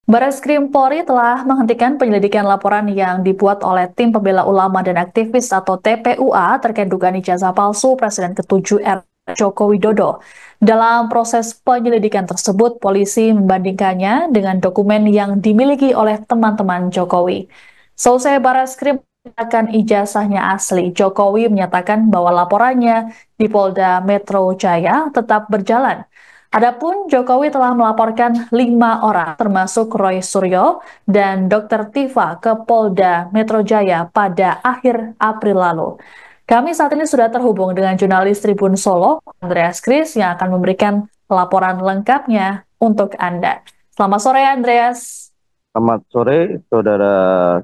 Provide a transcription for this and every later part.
Bareskrim Polri telah menghentikan penyelidikan laporan yang dibuat oleh Tim Pembela Ulama dan Aktivis atau TPUA terkait dugaan ijazah palsu Presiden ke-7 RI Joko Widodo. Dalam proses penyelidikan tersebut, polisi membandingkannya dengan dokumen yang dimiliki oleh teman-teman Jokowi. Selesai Bareskrim menyatakan ijazahnya asli, Jokowi menyatakan bahwa laporannya di Polda Metro Jaya tetap berjalan. Adapun Jokowi telah melaporkan 5 orang, termasuk Roy Suryo dan Dr. Tifa ke Polda Metro Jaya pada akhir April lalu. Kami saat ini sudah terhubung dengan jurnalis Tribun Solo, Andreas Kris, yang akan memberikan laporan lengkapnya untuk Anda. Selamat sore, Andreas. Selamat sore, Saudara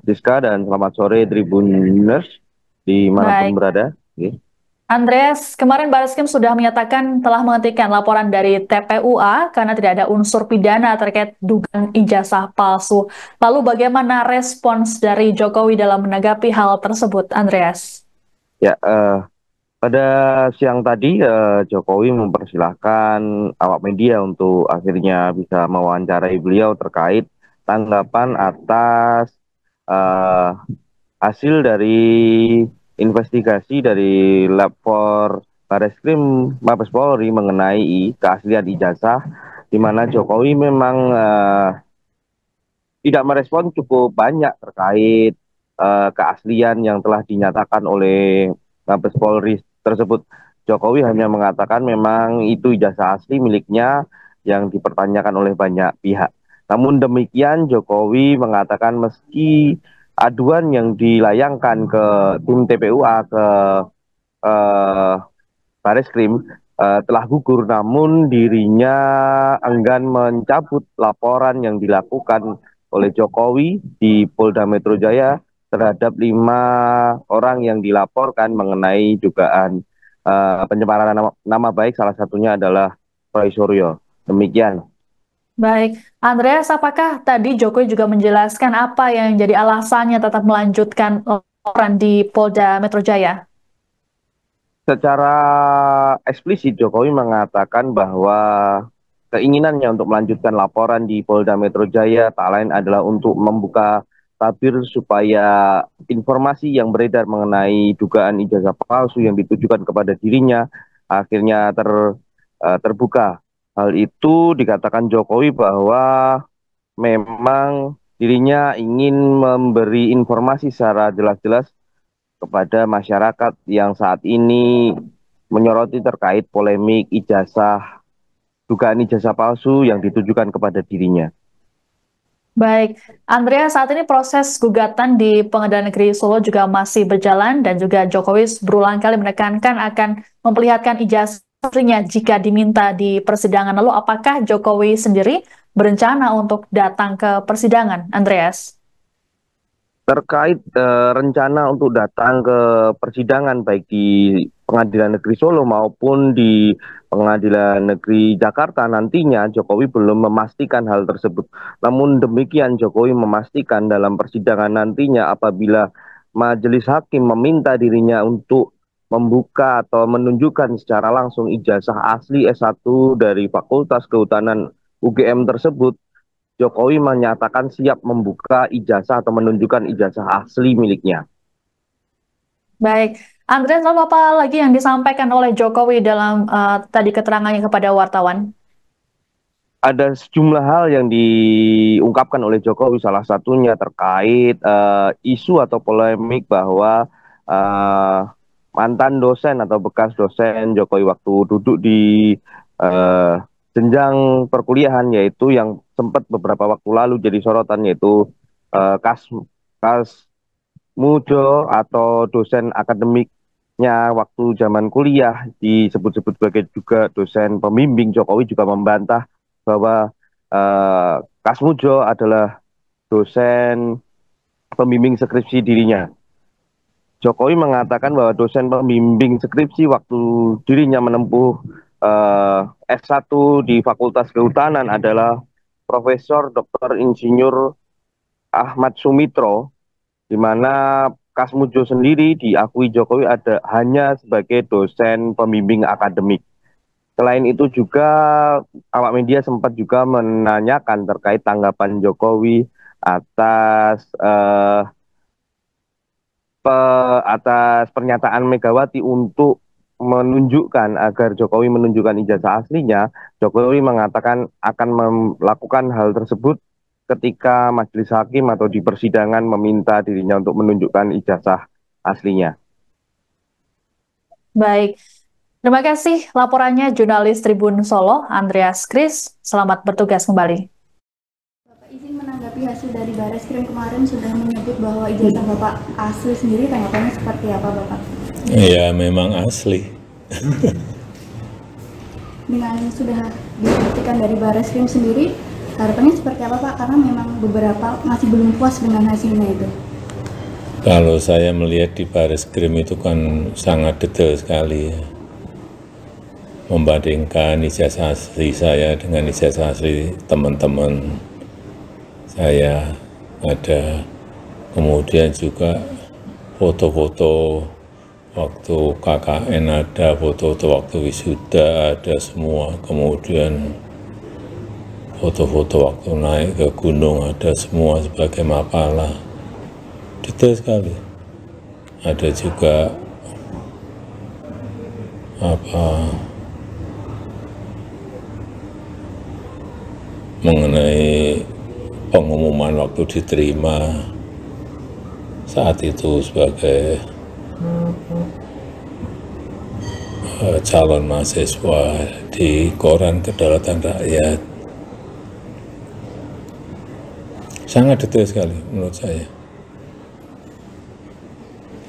Siska, dan selamat sore Tribuners dimanapun Baik, berada. Oke. Andreas, kemarin Barreskrim sudah menyatakan telah menghentikan laporan dari TPUA karena tidak ada unsur pidana terkait dugaan ijazah palsu. Lalu bagaimana respons dari Jokowi dalam menanggapi hal tersebut, Andreas? Ya, pada siang tadi Jokowi mempersilahkan awak media untuk akhirnya bisa mewawancarai beliau terkait tanggapan atas eh, hasil dari investigasi dari lapor Bareskrim Mabes Polri mengenai keaslian ijazah, di mana Jokowi memang tidak merespon cukup banyak terkait keaslian yang telah dinyatakan oleh Mabes Polri tersebut. Jokowi hanya mengatakan memang itu ijazah asli miliknya yang dipertanyakan oleh banyak pihak. Namun demikian, Jokowi mengatakan meski aduan yang dilayangkan ke tim TPUA ke eh, Bareskrim telah gugur, namun dirinya enggan mencabut laporan yang dilakukan oleh Jokowi di Polda Metro Jaya terhadap 5 orang yang dilaporkan mengenai dugaan pencemaran nama baik, salah satunya adalah Roy Suryo. Demikian. Baik, Andreas, apakah tadi Jokowi juga menjelaskan apa yang jadi alasannya tetap melanjutkan laporan di Polda Metro Jaya? Secara eksplisit Jokowi mengatakan bahwa keinginannya untuk melanjutkan laporan di Polda Metro Jaya tak lain adalah untuk membuka tabir supaya informasi yang beredar mengenai dugaan ijazah palsu yang ditujukan kepada dirinya akhirnya terbuka. Hal itu dikatakan Jokowi bahwa memang dirinya ingin memberi informasi secara jelas-jelas kepada masyarakat yang saat ini menyoroti terkait polemik dugaan ijazah palsu yang ditujukan kepada dirinya. Baik, Andrea, saat ini proses gugatan di Pengadilan Negeri Solo juga masih berjalan dan juga Jokowi berulang kali menekankan akan memperlihatkan ijazah aslinya jika diminta di persidangan. Lalu apakah Jokowi sendiri berencana untuk datang ke persidangan, Andreas? Terkait rencana untuk datang ke persidangan baik di Pengadilan Negeri Solo maupun di Pengadilan Negeri Jakarta nantinya, Jokowi belum memastikan hal tersebut. Namun demikian, Jokowi memastikan dalam persidangan nantinya apabila majelis hakim meminta dirinya untuk membuka atau menunjukkan secara langsung ijazah asli S1 dari Fakultas Kehutanan UGM tersebut, Jokowi menyatakan siap membuka ijazah atau menunjukkan ijazah asli miliknya. Baik, Andreas, lalu apa lagi yang disampaikan oleh Jokowi dalam tadi keterangannya kepada wartawan? Ada sejumlah hal yang diungkapkan oleh Jokowi, salah satunya terkait isu atau polemik bahwa uh, mantan dosen atau bekas dosen Jokowi waktu duduk di uh, jenjang perkuliahan, yaitu yang sempat beberapa waktu lalu jadi sorotan, yaitu Kas Mujo atau dosen akademiknya waktu zaman kuliah disebut-sebut sebagai juga dosen pembimbing. Jokowi juga membantah bahwa Kas Mujo adalah dosen pembimbing skripsi dirinya. Jokowi mengatakan bahwa dosen pembimbing skripsi waktu dirinya menempuh S1 di Fakultas Kehutanan adalah Profesor Dr. Insinyur Ahmad Sumitro, di mana Kasmujo sendiri diakui Jokowi hanya sebagai dosen pembimbing akademik. Selain itu juga awak media sempat juga menanyakan terkait tanggapan Jokowi atas atas pernyataan Megawati untuk menunjukkan agar Jokowi menunjukkan ijazah aslinya. Jokowi mengatakan akan melakukan hal tersebut ketika majelis hakim atau di persidangan meminta dirinya untuk menunjukkan ijazah aslinya. Baik, terima kasih laporannya jurnalis Tribun Solo, Andreas Kris. Selamat bertugas kembali. Bapak izin menanggapi hasil dari Bareskrim kemarin sudah menyebut bahwa ijazah Bapak asli sendiri, tanggapannya seperti apa Bapak? Ya memang asli. Dengan sudah dibuktikan dari Bareskrim sendiri, harapannya seperti apa Pak? Karena memang beberapa masih belum puas dengan hasilnya itu. Kalau saya melihat di Bareskrim itu kan sangat detail sekali ya. Membandingkan ijazah asli saya dengan ijazah asli teman-teman saya ada. Kemudian juga foto-foto waktu KKN ada, foto-foto waktu wisuda ada semua. Kemudian foto-foto waktu naik ke gunung ada semua sebagai mapalah. Detail sekali. Ada juga mengenai pengumuman waktu diterima saat itu sebagai calon mahasiswa di Koran Kedaulatan Rakyat. Sangat detail sekali menurut saya.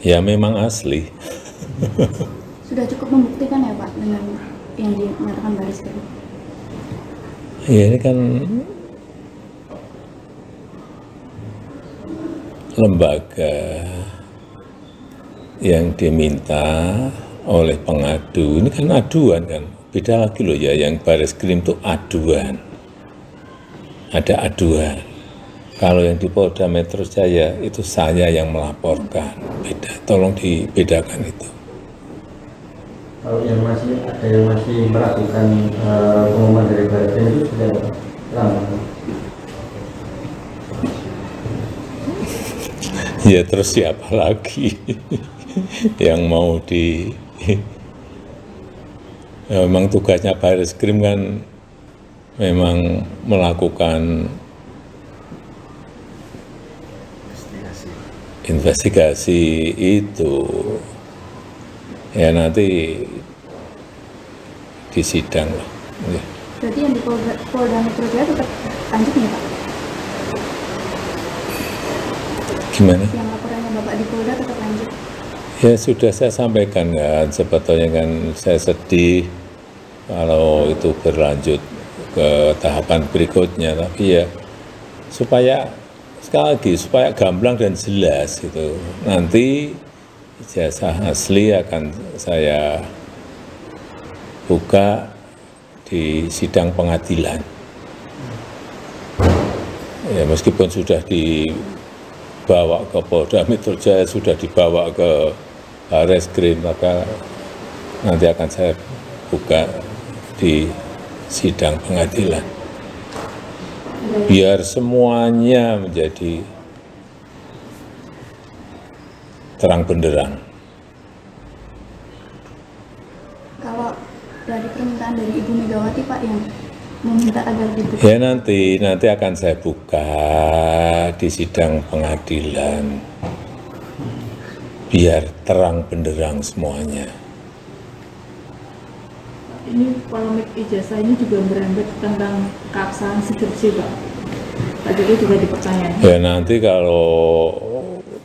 Ya memang asli. Sudah cukup membuktikan ya Pak dengan yang dinyatakan Bareskrim? Ya ini kan lembaga yang diminta oleh pengadu. Ini kan aduan kan. Beda lagi loh ya, yang Bareskrim itu aduan. Ada aduan. Kalau yang di Polda Metro Jaya itu saya yang melaporkan. Beda, tolong dibedakan itu. Kalau yang masih ada yang masih meragukan pengumuman dari Bareskrim itu sudah lama. Ya terus siapa lagi yang mau di... Ya, memang tugasnya Bareskrim kan memang melakukan investigasi itu. Ya nanti di sidang lah. Ya. Berarti yang di Polda Metro Jaya tetap lanjut nih Pak? Gimana? Yang laporannya Bapak di Polda tetap lanjut? Ya sudah saya sampaikan kan, sebetulnya kan saya sedih kalau itu berlanjut ke tahapan berikutnya, tapi ya supaya sekali lagi supaya gamblang dan jelas gitu. Nanti ijazah asli akan saya buka di sidang pengadilan. Ya meskipun sudah dibawa ke Polda Metro Jaya, sudah dibawa ke Bareskrim, maka nanti akan saya buka di sidang pengadilan. Biar semuanya menjadi terang benderang. Kalau dari permintaan dari Ibu Megawati Pak yang meminta agar dibuka? Ya nanti akan saya buka di sidang pengadilan. Biar terang benderang semuanya. Ini polemik ijazah ini juga merembet tentang keabsahan skripsi Pak. Pak Jokowi juga dipertanyakan. Ya nanti kalau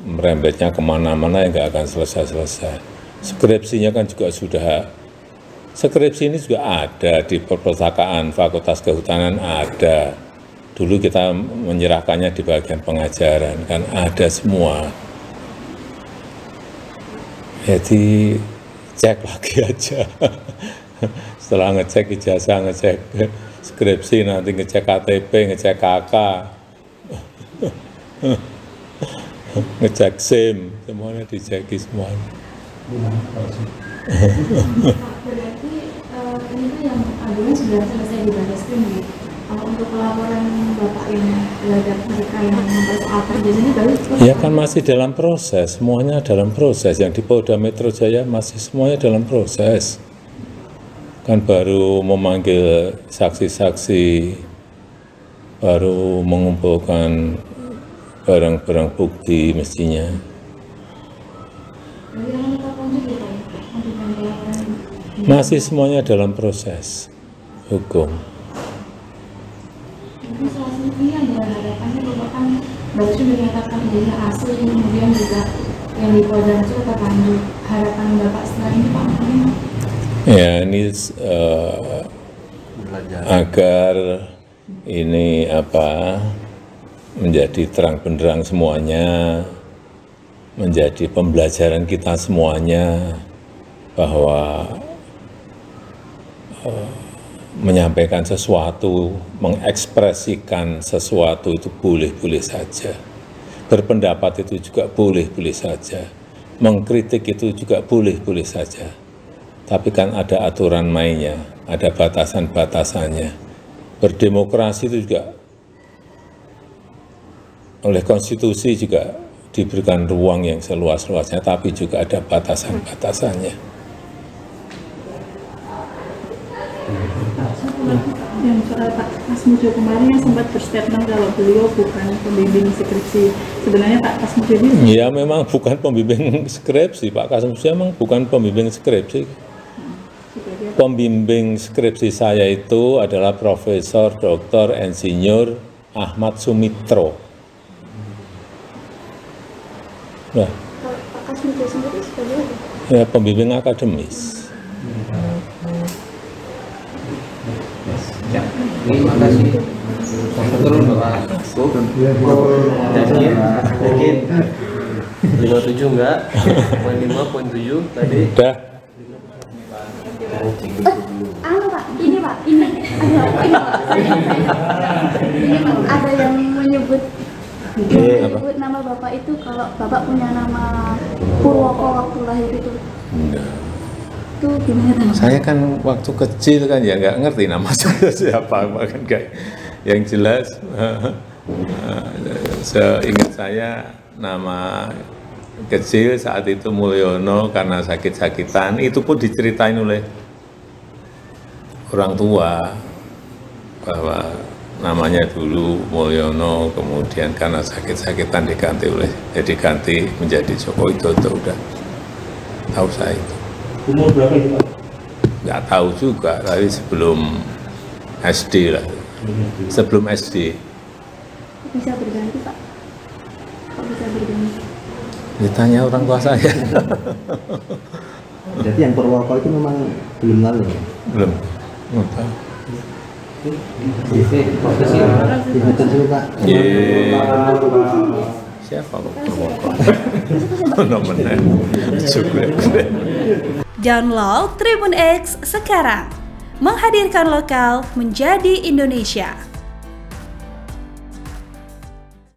merembetnya kemana-mana ya nggak akan selesai-selesai. Skripsinya kan juga sudah, skripsi ini juga ada di perpustakaan Fakultas Kehutanan ada. Dulu kita menyerahkannya di bagian pengajaran, kan ada semua. Jadi cek lagi aja. Setelah ngecek ijazah, ngecek skripsi, nanti ngecek KTP, ngecek KK, ngecek SIM, semuanya diceki semuanya. Berarti ini tuh yang pendahuluan sudah selesai di Barreskrim. Kalau untuk pelaporan Bapak yang terhadap mereka yang mempersoalkan biasanya baru Ya kan masih dalam proses, semuanya dalam proses. Yang di Polda Metro Jaya masih semuanya dalam proses. Kan baru memanggil saksi-saksi, baru mengumpulkan barang-barang bukti mestinya. Masih semuanya dalam proses hukum. baru sudah dinyatakan menjadi asli, kemudian juga yang di Polda Metro terlanjut. Harapan Bapak setelah ini Pak? Ya ini agar ini menjadi terang benderang semuanya, menjadi pembelajaran kita semuanya bahwa menyampaikan sesuatu, mengekspresikan sesuatu itu boleh-boleh saja. Berpendapat itu juga boleh-boleh saja. Mengkritik itu juga boleh-boleh saja. Tapi kan ada aturan mainnya, ada batasan-batasannya. Berdemokrasi itu juga oleh konstitusi juga diberikan ruang yang seluas-luasnya, tapi juga ada batasan-batasannya. Yang soal Pak Mas Mujo kemarin yang sempat berstatement kalau beliau bukan pembimbing skripsi. Sebenarnya Pak Mas Mujo ini? Ya memang bukan pembimbing skripsi, Pak Kasem Mujo memang bukan pembimbing skripsi. Pembimbing skripsi saya itu adalah Profesor Dr. Insinyur Ahmad Sumitro. Nah, Pak Kasmujo sendiri sebagai apa? ya pembimbing akademis. Terima kasih. Turun Bapak. Yakin? 57 enggak? Poin 5, poin 7 tadi. Udah. Pak, ini Pak, ini ada yang menyebut nama Bapak itu kalau Bapak punya nama Purwoko waktu lahir itu. Itu gimana? Saya kan waktu kecil kan ya nggak ngerti nama saya siapa, bahkan kayak yang jelas seingat saya nama kecil saat itu Mulyono karena sakit-sakitan, itu pun diceritain oleh orang tua bahwa namanya dulu Mulyono, kemudian karena sakit-sakitan diganti menjadi Joko Widodo. Udah tahu saya itu. Umur berapa itu Pak? Nggak tahu juga, tapi sebelum SD lah. Sebelum SD. Bisa berganti Pak? Kok bisa berganti? Ditanya orang tua saya. Jadi yang Purwoko itu memang belum lalu ya? Belum. Nggak tahu. Betul juga Pak. Siapa Pak Purwoko? Nomornya juga. Download Tribun X sekarang, menghadirkan lokal menjadi Indonesia.